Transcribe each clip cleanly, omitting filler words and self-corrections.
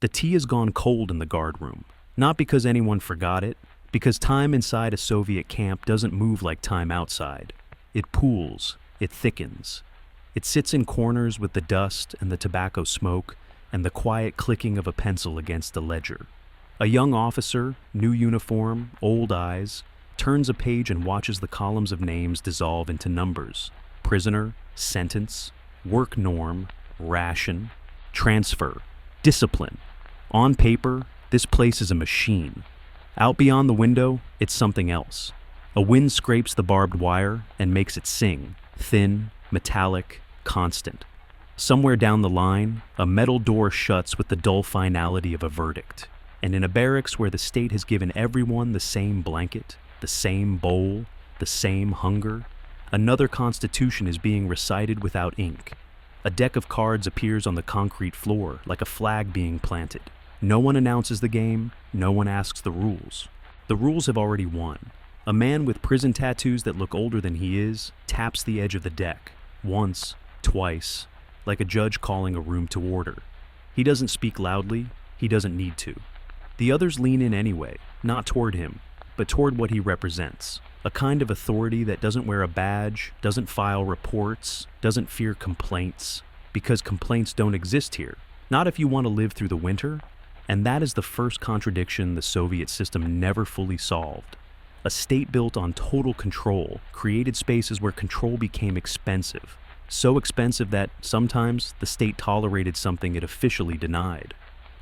The tea has gone cold in the guard room, not because anyone forgot it, because time inside a Soviet camp doesn't move like time outside. It pools, it thickens. It sits in corners with the dust and the tobacco smoke and the quiet clicking of a pencil against a ledger. A young officer, new uniform, old eyes, turns a page and watches the columns of names dissolve into numbers. Prisoner, sentence, work norm, ration, transfer, discipline. On paper, this place is a machine. Out beyond the window, it's something else. A wind scrapes the barbed wire and makes it sing, thin, metallic, constant. Somewhere down the line, a metal door shuts with the dull finality of a verdict. And in a barracks where the state has given everyone the same blanket, the same bowl, the same hunger, another constitution is being recited without ink. A deck of cards appears on the concrete floor like a flag being planted. No one announces the game, no one asks the rules. The rules have already won. A man with prison tattoos that look older than he is taps the edge of the deck, once, twice, like a judge calling a room to order. He doesn't speak loudly, he doesn't need to. The others lean in anyway, not toward him, but toward what he represents. A kind of authority that doesn't wear a badge, doesn't file reports, doesn't fear complaints, because complaints don't exist here. Not if you want to live through the winter. And that is the first contradiction the Soviet system never fully solved. A state built on total control created spaces where control became expensive. So expensive that sometimes the state tolerated something it officially denied.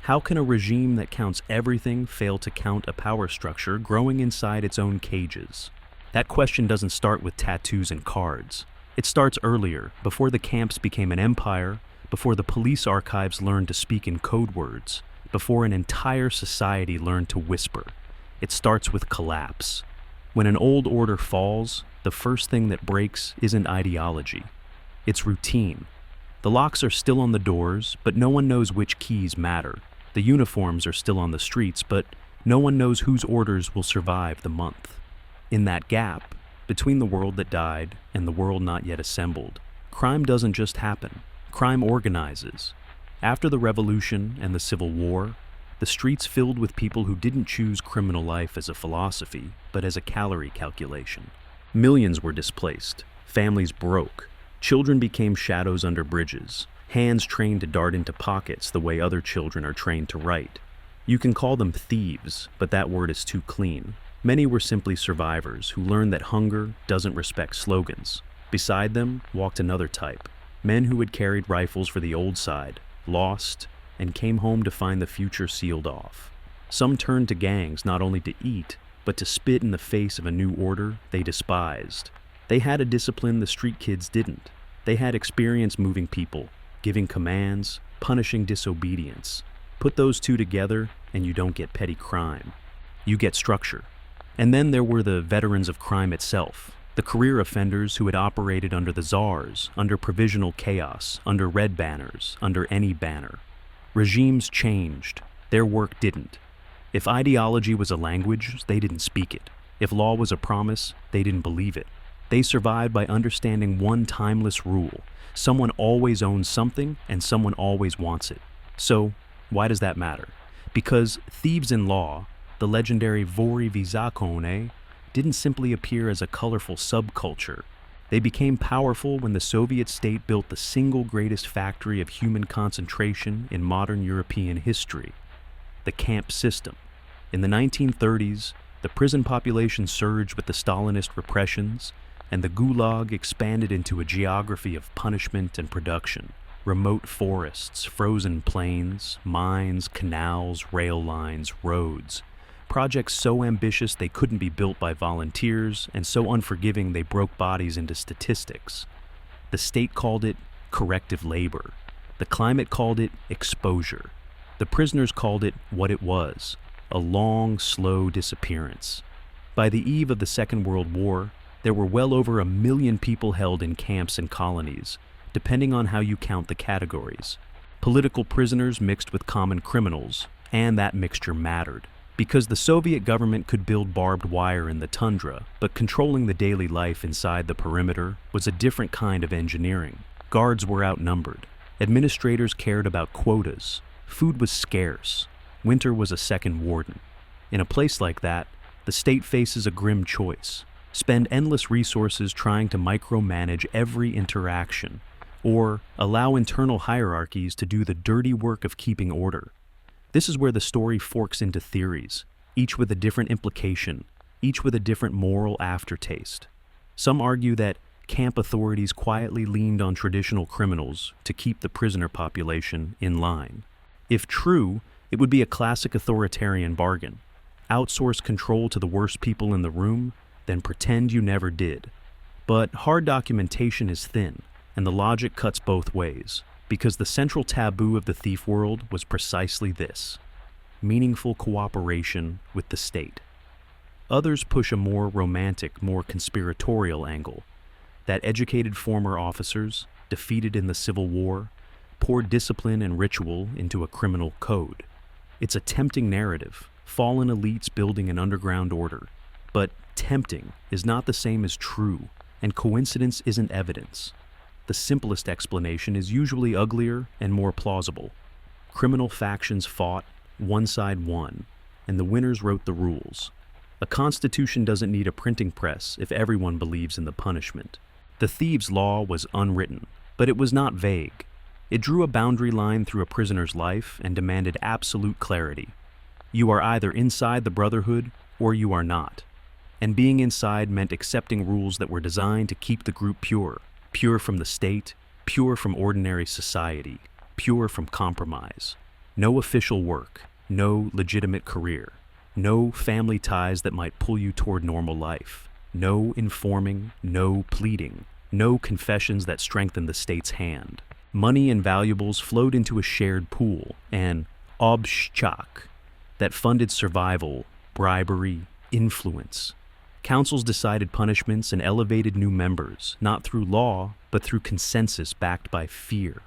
How can a regime that counts everything fail to count a power structure growing inside its own cages? That question doesn't start with tattoos and cards. It starts earlier, before the camps became an empire, before the police archives learned to speak in code words, before an entire society learned to whisper. It starts with collapse. When an old order falls, the first thing that breaks isn't ideology. It's routine. The locks are still on the doors, but no one knows which keys matter. The uniforms are still on the streets, but no one knows whose orders will survive the month. In that gap, between the world that died and the world not yet assembled, crime doesn't just happen. Crime organizes. After the Revolution and the Civil War, the streets filled with people who didn't choose criminal life as a philosophy, but as a calorie calculation. Millions were displaced, families broke, children became shadows under bridges, hands trained to dart into pockets the way other children are trained to write. You can call them thieves, but that word is too clean. Many were simply survivors who learned that hunger doesn't respect slogans. Beside them walked another type, men who had carried rifles for the old side, lost, and came home to find the future sealed off. Some turned to gangs not only to eat, but to spit in the face of a new order they despised. They had a discipline the street kids didn't. They had experience moving people, giving commands, punishing disobedience. Put those two together, and you don't get petty crime. You get structure. And then there were the veterans of crime itself, the career offenders who had operated under the czars, under provisional chaos, under red banners, under any banner. Regimes changed. Their work didn't. If ideology was a language, they didn't speak it. If law was a promise, they didn't believe it. They survived by understanding one timeless rule. Someone always owns something, and someone always wants it. So, why does that matter? Because Thieves-in-Law, the legendary Vory v. Zakone, didn't simply appear as a colorful subculture. They became powerful when the Soviet state built the single greatest factory of human concentration in modern European history, the camp system. In the 1930s, the prison population surged with the Stalinist repressions, and the Gulag expanded into a geography of punishment and production. Remote forests, frozen plains, mines, canals, rail lines, roads. Projects so ambitious they couldn't be built by volunteers, and so unforgiving they broke bodies into statistics. The state called it corrective labor. The climate called it exposure. The prisoners called it what it was, a long, slow disappearance. By the eve of the Second World War, there were well over 1 million people held in camps and colonies, depending on how you count the categories. Political prisoners mixed with common criminals, and that mixture mattered. Because the Soviet government could build barbed wire in the tundra, but controlling the daily life inside the perimeter was a different kind of engineering. Guards were outnumbered. Administrators cared about quotas. Food was scarce. Winter was a second warden. In a place like that, the state faces a grim choice: spend endless resources trying to micromanage every interaction, or allow internal hierarchies to do the dirty work of keeping order. This is where the story forks into theories, each with a different implication, each with a different moral aftertaste. Some argue that camp authorities quietly leaned on traditional criminals to keep the prisoner population in line. If true, it would be a classic authoritarian bargain. Outsource control to the worst people in the room, then pretend you never did. But hard documentation is thin, and the logic cuts both ways, because the central taboo of the thief world was precisely this: meaningful cooperation with the state. Others push a more romantic, more conspiratorial angle, that educated former officers, defeated in the Civil War, poured discipline and ritual into a criminal code. It's a tempting narrative, fallen elites building an underground order. But tempting is not the same as true, and coincidence isn't evidence. The simplest explanation is usually uglier and more plausible. Criminal factions fought, one side won, and the winners wrote the rules. A constitution doesn't need a printing press if everyone believes in the punishment. The Thieves-in-Law was unwritten, but it was not vague. It drew a boundary line through a prisoner's life and demanded absolute clarity. You are either inside the Brotherhood or you are not. And being inside meant accepting rules that were designed to keep the group pure, pure from the state, pure from ordinary society, pure from compromise. No official work, no legitimate career, no family ties that might pull you toward normal life, no informing, no pleading, no confessions that strengthen the state's hand. Money and valuables flowed into a shared pool, an obshchak, that funded survival, bribery, influence. Councils decided punishments and elevated new members, not through law, but through consensus backed by fear.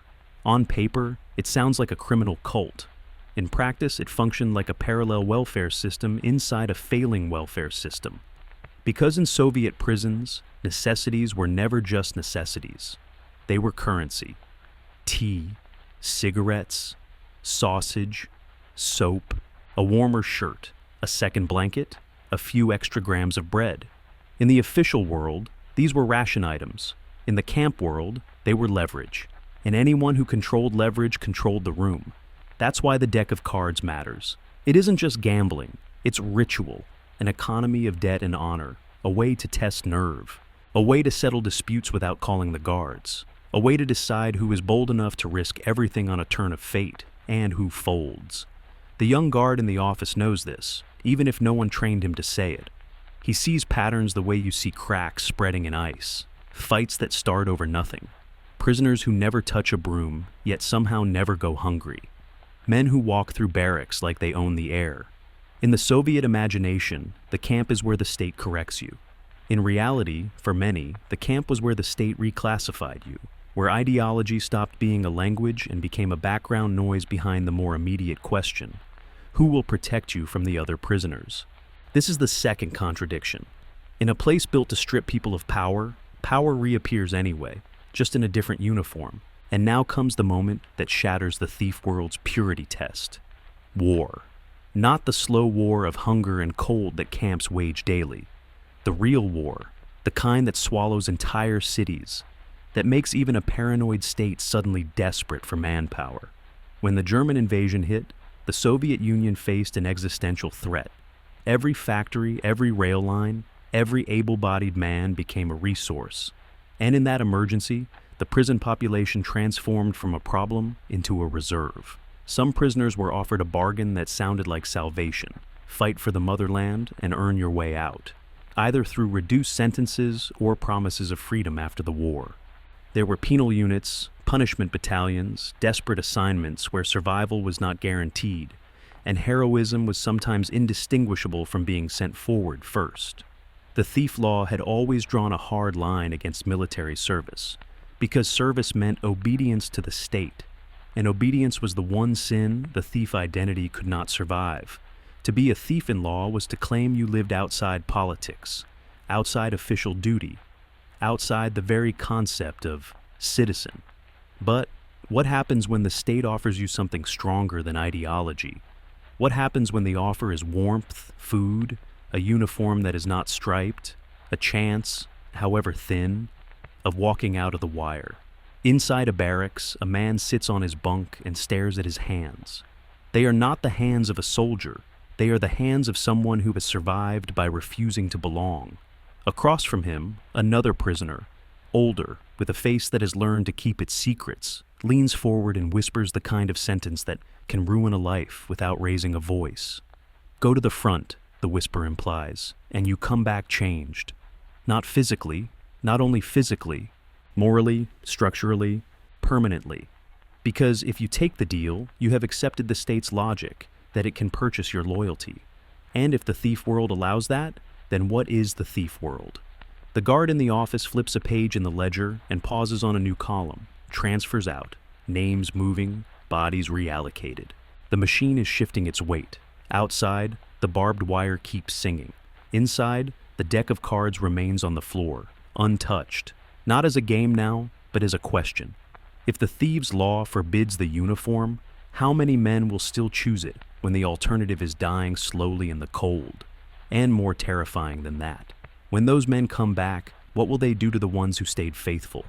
On paper, it sounds like a criminal cult. In practice, it functioned like a parallel welfare system inside a failing welfare system. Because in Soviet prisons, necessities were never just necessities. They were currency. Tea, cigarettes, sausage, soap, a warmer shirt, a second blanket, a few extra grams of bread. In the official world, these were ration items. In the camp world, they were leverage. And anyone who controlled leverage controlled the room. That's why the deck of cards matters. It isn't just gambling, it's ritual, an economy of debt and honor, a way to test nerve, a way to settle disputes without calling the guards, a way to decide who is bold enough to risk everything on a turn of fate, and who folds. The young guard in the office knows this, even if no one trained him to say it. He sees patterns the way you see cracks spreading in ice, fights that start over nothing, prisoners who never touch a broom, yet somehow never go hungry, men who walk through barracks like they own the air. In the Soviet imagination, the camp is where the state corrects you. In reality, for many, the camp was where the state reclassified you, where ideology stopped being a language and became a background noise behind the more immediate question: who will protect you from the other prisoners? This is the second contradiction. In a place built to strip people of power, power reappears anyway, just in a different uniform. And now comes the moment that shatters the thief world's purity test. War. Not the slow war of hunger and cold that camps wage daily. The real war, the kind that swallows entire cities, that makes even a paranoid state suddenly desperate for manpower. When the German invasion hit, the Soviet Union faced an existential threat. Every factory, every rail line, every able-bodied man became a resource. And in that emergency, the prison population transformed from a problem into a reserve. Some prisoners were offered a bargain that sounded like salvation: fight for the motherland and earn your way out, either through reduced sentences or promises of freedom after the war. There were penal units, punishment battalions, desperate assignments where survival was not guaranteed, and heroism was sometimes indistinguishable from being sent forward first. The thief law had always drawn a hard line against military service, because service meant obedience to the state, and obedience was the one sin the thief identity could not survive. To be a thief-in-law was to claim you lived outside politics, outside official duty, outside the very concept of citizen. But What happens when the state offers you something stronger than ideology? What happens when the offer is warmth, food, a uniform that is not striped, a chance, however thin, of walking out of the wire? Inside a barracks, a man sits on his bunk and stares at his hands. They are not the hands of a soldier. They are the hands of someone who has survived by refusing to belong. Across from him, another prisoner, older, with a face that has learned to keep its secrets, leans forward and whispers the kind of sentence that can ruin a life without raising a voice. Go to the front, the whisper implies, and you come back changed. Not physically, not only physically, morally, structurally, permanently. Because if you take the deal, you have accepted the state's logic that it can purchase your loyalty. And if the thief world allows that, then what is the thief world? The guard in the office flips a page in the ledger and pauses on a new column, transfers out, names moving, bodies reallocated. The machine is shifting its weight. Outside, the barbed wire keeps singing. Inside, the deck of cards remains on the floor, untouched. Not as a game now, but as a question. If the thieves' law forbids the uniform, how many men will still choose it when the alternative is dying slowly in the cold? And more terrifying than that, when those men come back, what will they do to the ones who stayed faithful?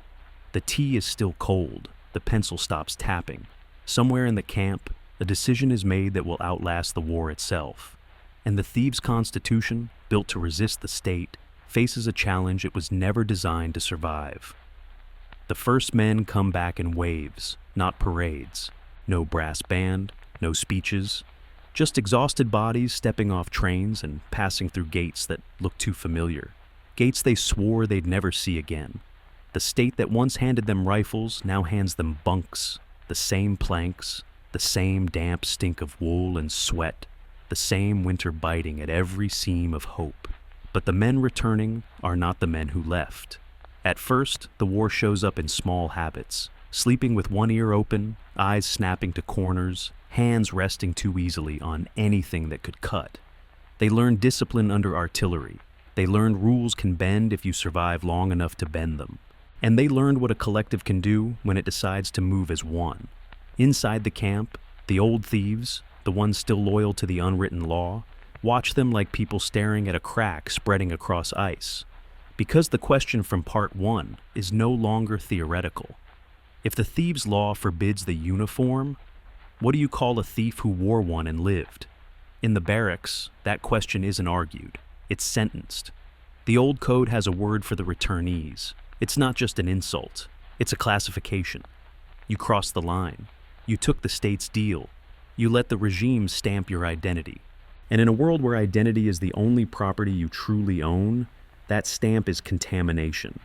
The tea is still cold. The pencil stops tapping. Somewhere in the camp, a decision is made that will outlast the war itself. And the thieves' constitution, built to resist the state, faces a challenge it was never designed to survive. The first men come back in waves, not parades. No brass band, no speeches, just exhausted bodies stepping off trains and passing through gates that look too familiar. Gates they swore they'd never see again. The state that once handed them rifles now hands them bunks, the same planks, the same damp stink of wool and sweat, the same winter biting at every seam of hope. But the men returning are not the men who left. At first, the war shows up in small habits, sleeping with one ear open, eyes snapping to corners, hands resting too easily on anything that could cut. They learn discipline under artillery. They learned rules can bend if you survive long enough to bend them. And they learned what a collective can do when it decides to move as one. Inside the camp, the old thieves, the ones still loyal to the unwritten law, watch them like people staring at a crack spreading across ice. Because the question from part 1 is no longer theoretical. If the thieves' law forbids the uniform, what do you call a thief who wore one and lived? In the barracks, that question isn't argued. It's sentenced. The old code has a word for the returnees. It's not just an insult. It's a classification. You crossed the line. You took the state's deal. You let the regime stamp your identity. And in a world where identity is the only property you truly own, that stamp is contamination.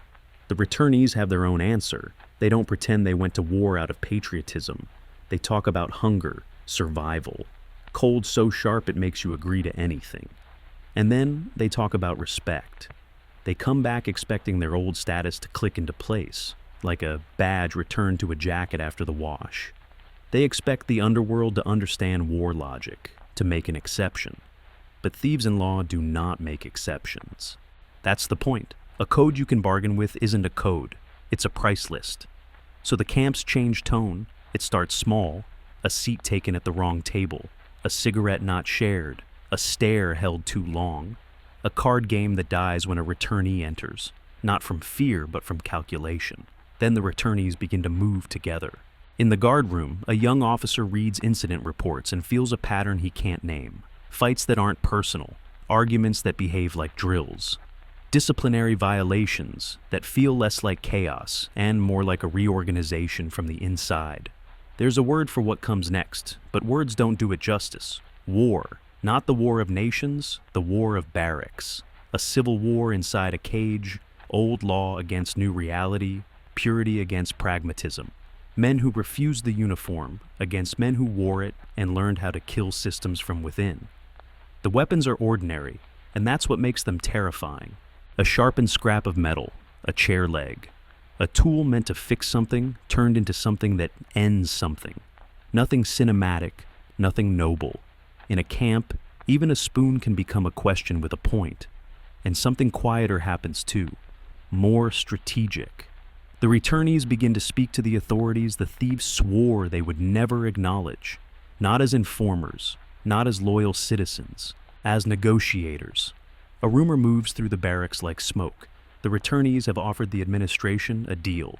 The returnees have their own answer. They don't pretend they went to war out of patriotism. They talk about hunger, survival, cold so sharp it makes you agree to anything. And then they talk about respect. They come back expecting their old status to click into place, like a badge returned to a jacket after the wash. They expect the underworld to understand war logic, to make an exception. But Thieves-in-Law do not make exceptions. That's the point. A code you can bargain with isn't a code. It's a price list. So the camps change tone. It starts small, a seat taken at the wrong table, a cigarette not shared, a stare held too long, a card game that dies when a returnee enters, not from fear but from calculation. Then the returnees begin to move together. In the guard room, a young officer reads incident reports and feels a pattern he can't name. Fights that aren't personal, arguments that behave like drills, disciplinary violations that feel less like chaos and more like a reorganization from the inside. There's a word for what comes next, but words don't do it justice. War. Not the war of nations, the war of barracks. A civil war inside a cage, old law against new reality, purity against pragmatism. Men who refused the uniform against men who wore it and learned how to kill systems from within. The weapons are ordinary, and that's what makes them terrifying. A sharpened scrap of metal, a chair leg. A tool meant to fix something turned into something that ends something. Nothing cinematic, nothing noble. In a camp, even a spoon can become a question with a point. And something quieter happens too. More strategic. The returnees begin to speak to the authorities the thieves swore they would never acknowledge, not as informers, not as loyal citizens, as negotiators. A rumor moves through the barracks like smoke. The returnees have offered the administration a deal.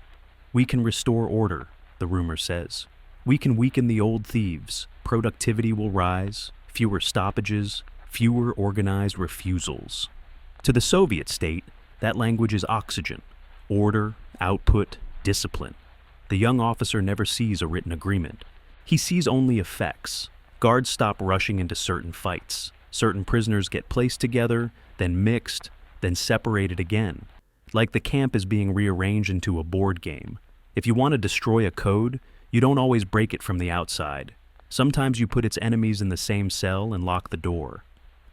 We can restore order, the rumor says. We can weaken the old thieves. Productivity will rise, fewer stoppages, fewer organized refusals. To the Soviet state, that language is oxygen, order, output, discipline. The young officer never sees a written agreement. He sees only effects. Guards stop rushing into certain fights. Certain prisoners get placed together, then mixed, then separated again. Like the camp is being rearranged into a board game. If you want to destroy a code, you don't always break it from the outside. Sometimes you put its enemies in the same cell and lock the door.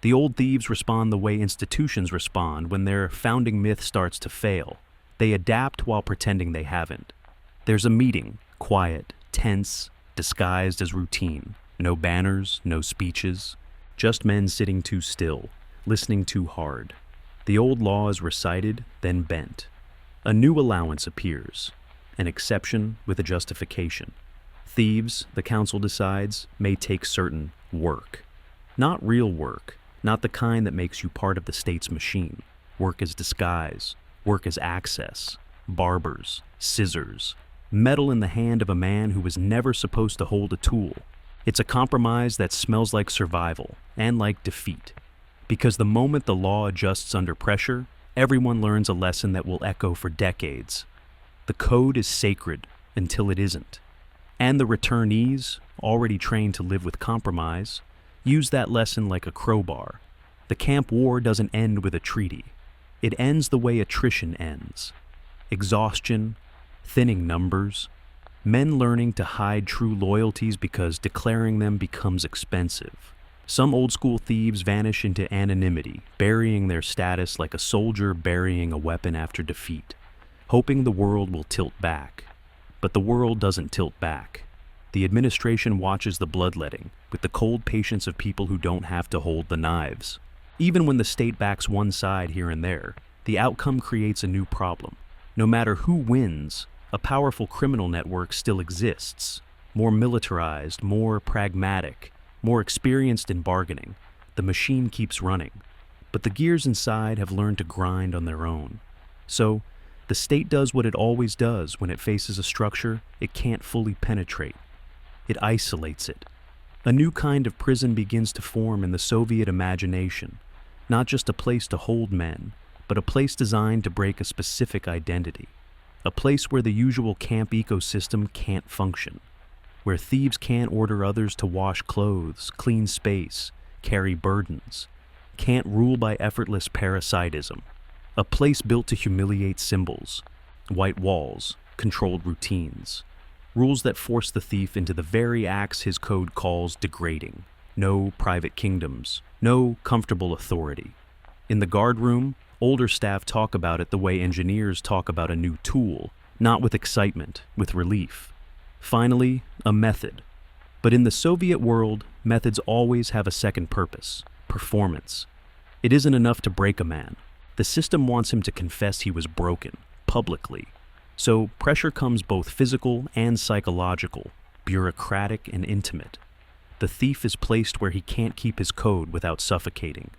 The old thieves respond the way institutions respond when their founding myth starts to fail. They adapt while pretending they haven't. There's a meeting, quiet, tense, disguised as routine. No banners, no speeches. Just men sitting too still, listening too hard. The old law is recited, then bent. A new allowance appears. An exception with a justification. Thieves, the council decides, may take certain work. Not real work, not the kind that makes you part of the state's machine. Work as disguise, work as access, barbers, scissors, metal in the hand of a man who was never supposed to hold a tool. It's a compromise that smells like survival and like defeat. Because the moment the law adjusts under pressure, everyone learns a lesson that will echo for decades. The code is sacred until it isn't. And the returnees, already trained to live with compromise, use that lesson like a crowbar. The camp war doesn't end with a treaty. It ends the way attrition ends. Exhaustion, thinning numbers, men learning to hide true loyalties because declaring them becomes expensive. Some old-school thieves vanish into anonymity, burying their status like a soldier burying a weapon after defeat, hoping the world will tilt back. But the world doesn't tilt back. The administration watches the bloodletting with the cold patience of people who don't have to hold the knives. Even when the state backs one side here and there, the outcome creates a new problem. No matter who wins, a powerful criminal network still exists, more militarized, more pragmatic, more experienced in bargaining. The machine keeps running, but the gears inside have learned to grind on their own. So, the state does what it always does when it faces a structure it can't fully penetrate. It isolates it. A new kind of prison begins to form in the Soviet imagination, not just a place to hold men, but a place designed to break a specific identity. A place where the usual camp ecosystem can't function. Where thieves can't order others to wash clothes, clean space, carry burdens, can't rule by effortless parasitism. A place built to humiliate symbols, white walls, controlled routines, rules that force the thief into the very acts his code calls degrading. No private kingdoms, no comfortable authority. In the guard room, older staff talk about it the way engineers talk about a new tool, not with excitement, with relief. Finally, a method. But in the Soviet world, methods always have a second purpose: performance. It isn't enough to break a man. The system wants him to confess he was broken, publicly. So pressure comes both physical and psychological, bureaucratic and intimate. The thief is placed where he can't keep his code without suffocating.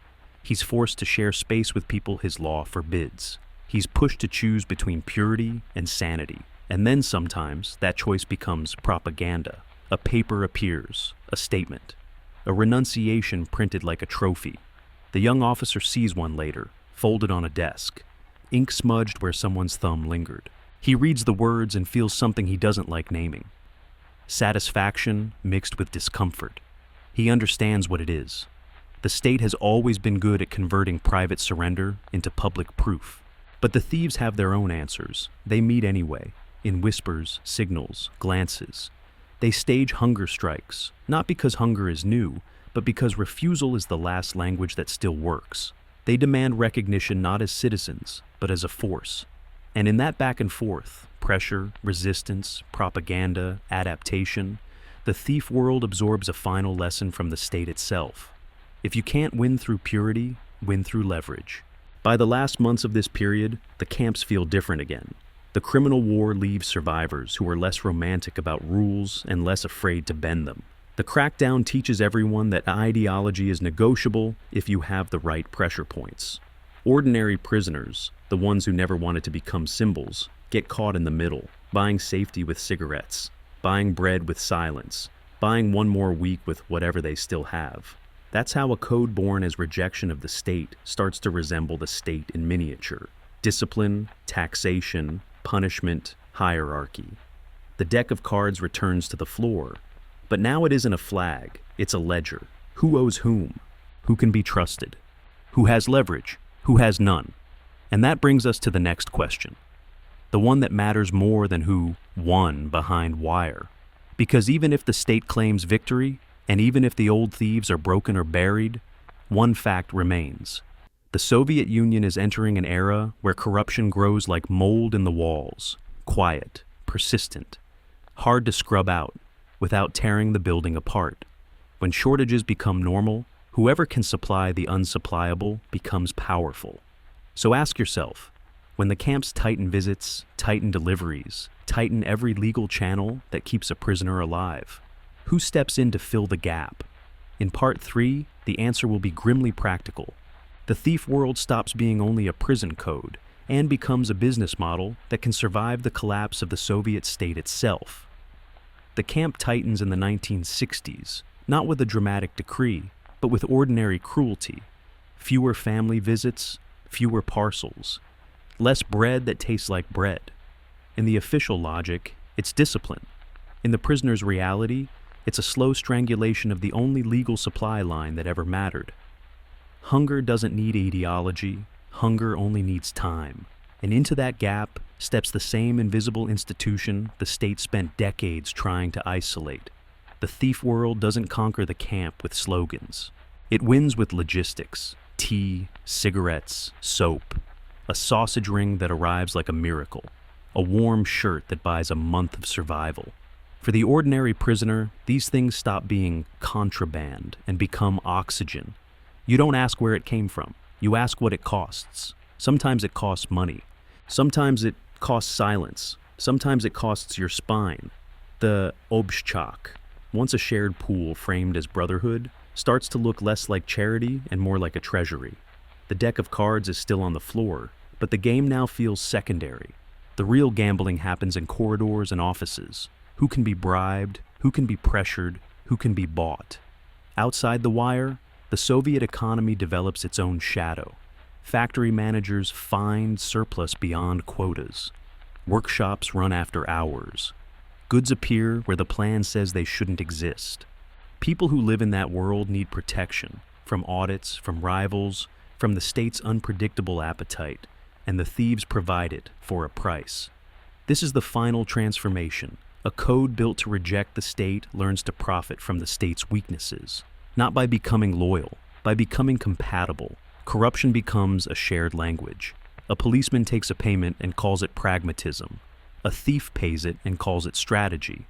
He's forced to share space with people his law forbids. He's pushed to choose between purity and sanity. And then sometimes that choice becomes propaganda. A paper appears, a statement, a renunciation printed like a trophy. The young officer sees one later, folded on a desk, ink smudged where someone's thumb lingered. He reads the words and feels something he doesn't like naming. Satisfaction mixed with discomfort. He understands what it is. The state has always been good at converting private surrender into public proof. But the thieves have their own answers. They meet anyway, in whispers, signals, glances. They stage hunger strikes, not because hunger is new, but because refusal is the last language that still works. They demand recognition not as citizens, but as a force. And in that back and forth, pressure, resistance, propaganda, adaptation, the thief world absorbs a final lesson from the state itself. If you can't win through purity, win through leverage. By the last months of this period, the camps feel different again. The criminal war leaves survivors who are less romantic about rules and less afraid to bend them. The crackdown teaches everyone that ideology is negotiable if you have the right pressure points. Ordinary prisoners, the ones who never wanted to become symbols, get caught in the middle, buying safety with cigarettes, buying bread with silence, buying one more week with whatever they still have. That's how a code born as rejection of the state starts to resemble the state in miniature. Discipline, taxation, punishment, hierarchy. The deck of cards returns to the floor, but now it isn't a flag, it's a ledger. Who owes whom? Who can be trusted? Who has leverage? Who has none? And that brings us to the next question. The one that matters more than who won behind wire. Because even if the state claims victory, and even if the old thieves are broken or buried, one fact remains. The Soviet Union is entering an era where corruption grows like mold in the walls, quiet, persistent, hard to scrub out without tearing the building apart. When shortages become normal, whoever can supply the unsupplyable becomes powerful. So ask yourself, when the camps tighten visits, tighten deliveries, tighten every legal channel that keeps a prisoner alive, who steps in to fill the gap? In Part 3, the answer will be grimly practical. The thief world stops being only a prison code and becomes a business model that can survive the collapse of the Soviet state itself. The camp tightens in the 1960s, not with a dramatic decree, but with ordinary cruelty. Fewer family visits, fewer parcels, less bread that tastes like bread. In the official logic, it's discipline. In the prisoner's reality, it's a slow strangulation of the only legal supply line that ever mattered. Hunger doesn't need ideology, hunger only needs time. And into that gap steps the same invisible institution the state spent decades trying to isolate. The thief world doesn't conquer the camp with slogans. It wins with logistics, tea, cigarettes, soap, a sausage ring that arrives like a miracle, a warm shirt that buys a month of survival. For the ordinary prisoner, these things stop being contraband and become oxygen. You don't ask where it came from. You ask what it costs. Sometimes it costs money. Sometimes it costs silence. Sometimes it costs your spine. The obshchak, once a shared pool framed as brotherhood, starts to look less like charity and more like a treasury. The deck of cards is still on the floor, but the game now feels secondary. The real gambling happens in corridors and offices. Who can be bribed? Who can be pressured? Who can be bought? Outside the wire, the Soviet economy develops its own shadow. Factory managers find surplus beyond quotas. Workshops run after hours. Goods appear where the plan says they shouldn't exist. People who live in that world need protection, from audits, from rivals, from the state's unpredictable appetite, and the thieves provide it for a price. This is the final transformation. A code built to reject the state learns to profit from the state's weaknesses. Not by becoming loyal, by becoming compatible. Corruption becomes a shared language. A policeman takes a payment and calls it pragmatism. A thief pays it and calls it strategy.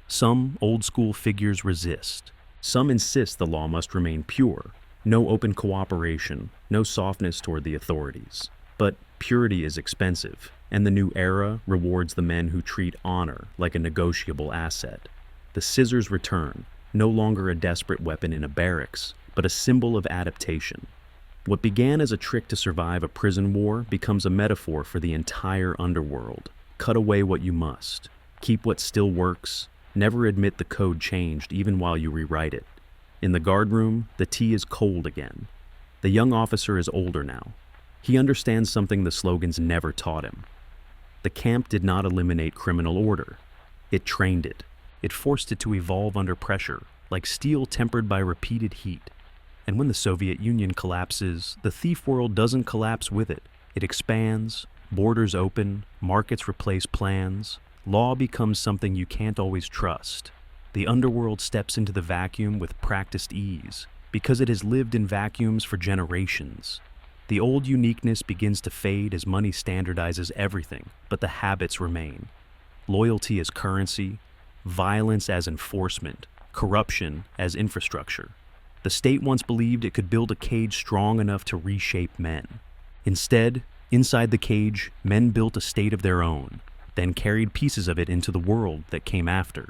Some old-school figures resist. Some insist the law must remain pure. No open cooperation, no softness toward the authorities. But purity is expensive, and the new era rewards the men who treat honor like a negotiable asset. The scissors return, no longer a desperate weapon in a barracks, but a symbol of adaptation. What began as a trick to survive a prison war becomes a metaphor for the entire underworld. Cut away what you must. Keep what still works. Never admit the code changed even while you rewrite it. In the guard room, the tea is cold again. The young officer is older now. He understands something the slogans never taught him. The camp did not eliminate criminal order. It trained it. It forced it to evolve under pressure, like steel tempered by repeated heat. And when the Soviet Union collapses, the thief world doesn't collapse with it. It expands, borders open, markets replace plans. Law becomes something you can't always trust. The underworld steps into the vacuum with practiced ease, because it has lived in vacuums for generations. The old uniqueness begins to fade as money standardizes everything, but the habits remain. Loyalty as currency, violence as enforcement, corruption as infrastructure. The state once believed it could build a cage strong enough to reshape men. Instead, inside the cage, men built a state of their own. then carried pieces of it into the world that came after.